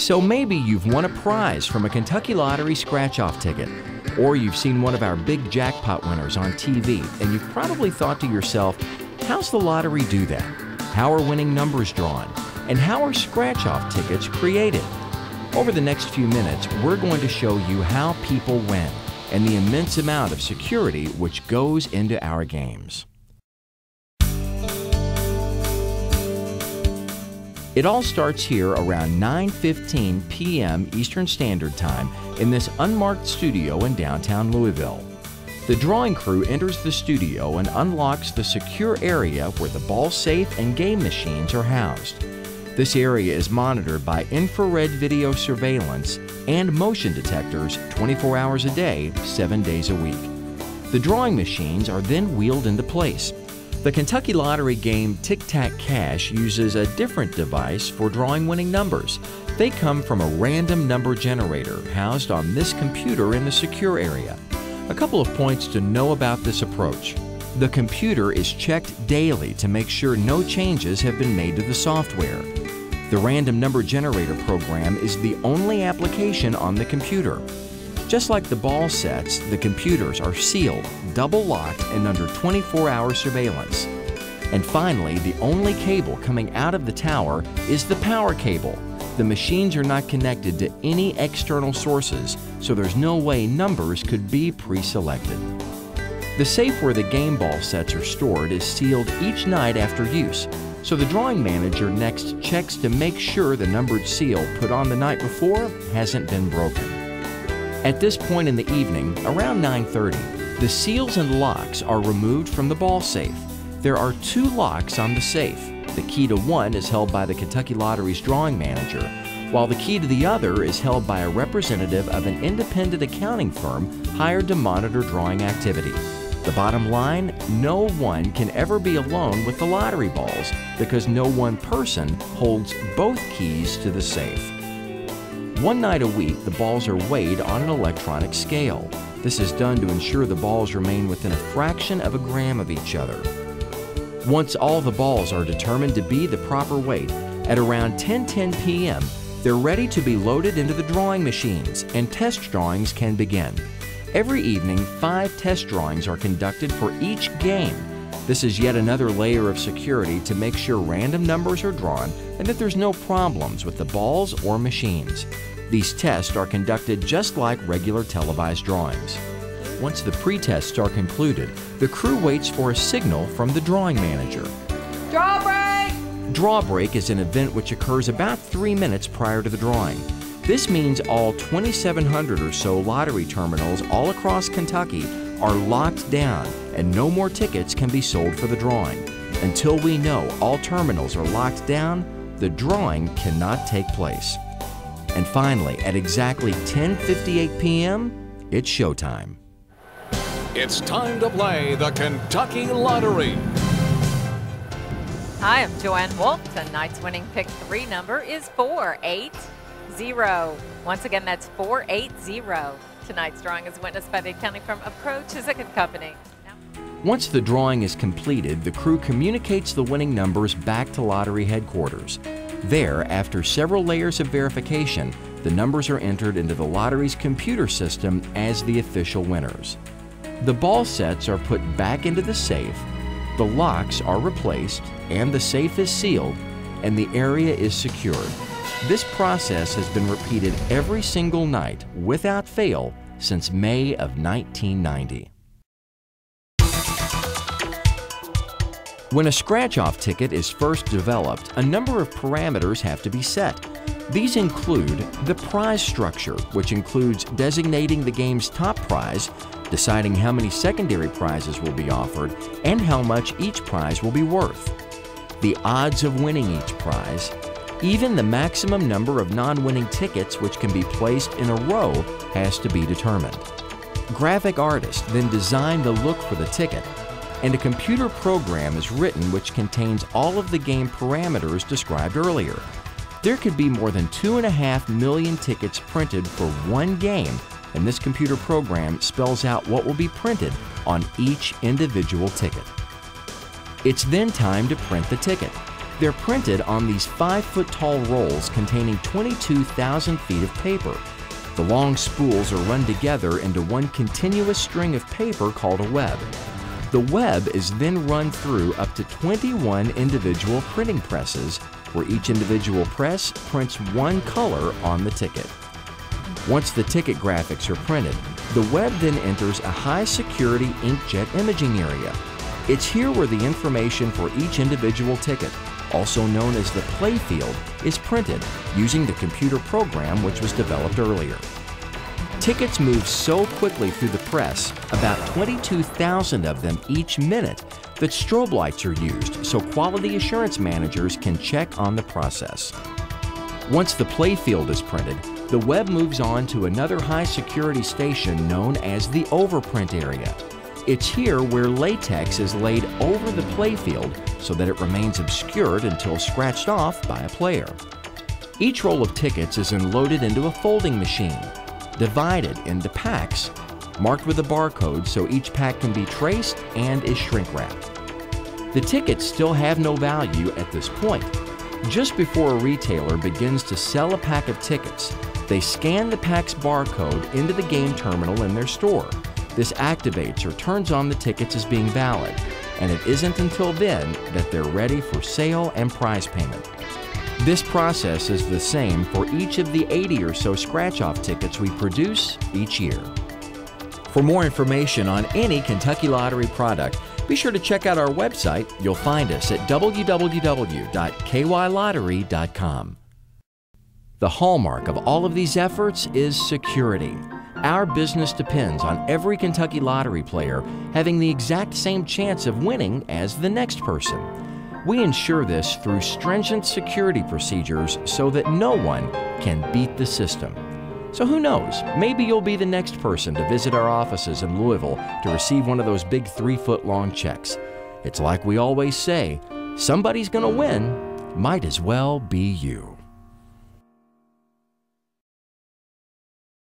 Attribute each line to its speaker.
Speaker 1: So maybe you've won a prize from a Kentucky Lottery scratch-off ticket, or you've seen one of our big jackpot winners on TV, and you've probably thought to yourself, how's the lottery do that? How are winning numbers drawn? And how are scratch-off tickets created? Over the next few minutes, we're going to show you how people win and the immense amount of security which goes into our games. It all starts here around 9:15 p.m. Eastern Standard Time in this unmarked studio in downtown Louisville. The drawing crew enters the studio and unlocks the secure area where the ball safe and game machines are housed. This area is monitored by infrared video surveillance and motion detectors 24 hours a day, 7 days a week. The drawing machines are then wheeled into place. The Kentucky Lottery game Tic-Tac-Cash uses a different device for drawing winning numbers. They come from a random number generator housed on this computer in the secure area. A couple of points to know about this approach. The computer is checked daily to make sure no changes have been made to the software. The random number generator program is the only application on the computer. Just like the ball sets, the computers are sealed, double-locked, and under 24-hour surveillance. And finally, the only cable coming out of the tower is the power cable. The machines are not connected to any external sources, so there's no way numbers could be pre-selected. The safe where the game ball sets are stored is sealed each night after use, so the drawing manager next checks to make sure the numbered seal put on the night before hasn't been broken. At this point in the evening, around 9:30, the seals and locks are removed from the ball safe. There are 2 locks on the safe. The key to one is held by the Kentucky Lottery's drawing manager, while the key to the other is held by a representative of an independent accounting firm hired to monitor drawing activity. The bottom line, no one can ever be alone with the lottery balls because no one person holds both keys to the safe. One night a week, the balls are weighed on an electronic scale. This is done to ensure the balls remain within a fraction of a gram of each other. Once all the balls are determined to be the proper weight, at around 10:10 p.m., they're ready to be loaded into the drawing machines, and test drawings can begin. Every evening, 5 test drawings are conducted for each game. This is yet another layer of security to make sure random numbers are drawn and that there's no problems with the balls or machines. These tests are conducted just like regular televised drawings. Once the pre-tests are concluded, the crew waits for a signal from the drawing manager.
Speaker 2: Draw break!
Speaker 1: Draw break is an event which occurs about 3 minutes prior to the drawing. This means all 2,700 or so lottery terminals all across Kentucky are locked down and no more tickets can be sold for the drawing. Until we know all terminals are locked down, the drawing cannot take place. And finally, at exactly 10:58 p.m., it's showtime.
Speaker 3: It's time to play the Kentucky Lottery.
Speaker 2: Hi, I'm Joanne Wolf. Tonight's winning pick 3 number is 480. Once again, that's 480. Tonight's drawing is witnessed by the accounting firm Approach Ticket Company.
Speaker 1: Once the drawing is completed, the crew communicates the winning numbers back to lottery headquarters. There, after several layers of verification, the numbers are entered into the lottery's computer system as the official winners. The ball sets are put back into the safe, the locks are replaced, and the safe is sealed, and the area is secured. This process has been repeated every single night, without fail, since May of 1990. When a scratch-off ticket is first developed, a number of parameters have to be set. These include the prize structure, which includes designating the game's top prize, deciding how many secondary prizes will be offered, and how much each prize will be worth. The odds of winning each prize, even the maximum number of non-winning tickets which can be placed in a row has to be determined. Graphic artists then design the look for the ticket, and a computer program is written which contains all of the game parameters described earlier. There could be more than 2.5 million tickets printed for one game, and this computer program spells out what will be printed on each individual ticket. It's then time to print the ticket. They're printed on these 5-foot-tall rolls containing 22,000 feet of paper. The long spools are run together into one continuous string of paper called a web. The web is then run through up to 21 individual printing presses, where each individual press prints one color on the ticket. Once the ticket graphics are printed, the web then enters a high-security inkjet imaging area. It's here where the information for each individual ticket, also known as the playfield, is printed using the computer program which was developed earlier. Tickets move so quickly through the press, about 22,000 of them each minute, that strobe lights are used so quality assurance managers can check on the process. Once the playfield is printed, the web moves on to another high-security station known as the overprint area. It's here where latex is laid over the playfield so that it remains obscured until scratched off by a player. Each roll of tickets is unloaded into a folding machine, divided into packs, marked with a barcode so each pack can be traced and is shrink-wrapped. The tickets still have no value at this point. Just before a retailer begins to sell a pack of tickets, they scan the pack's barcode into the game terminal in their store. This activates or turns on the tickets as being valid, and it isn't until then that they're ready for sale and prize payment. This process is the same for each of the 80 or so scratch-off tickets we produce each year. For more information on any Kentucky Lottery product, be sure to check out our website. You'll find us at www.kylottery.com. The hallmark of all of these efforts is security. Our business depends on every Kentucky Lottery player having the exact same chance of winning as the next person. We ensure this through stringent security procedures so that no one can beat the system. So who knows, maybe you'll be the next person to visit our offices in Louisville to receive one of those big 3-foot-long checks. It's like we always say, somebody's gonna win, might as well be you.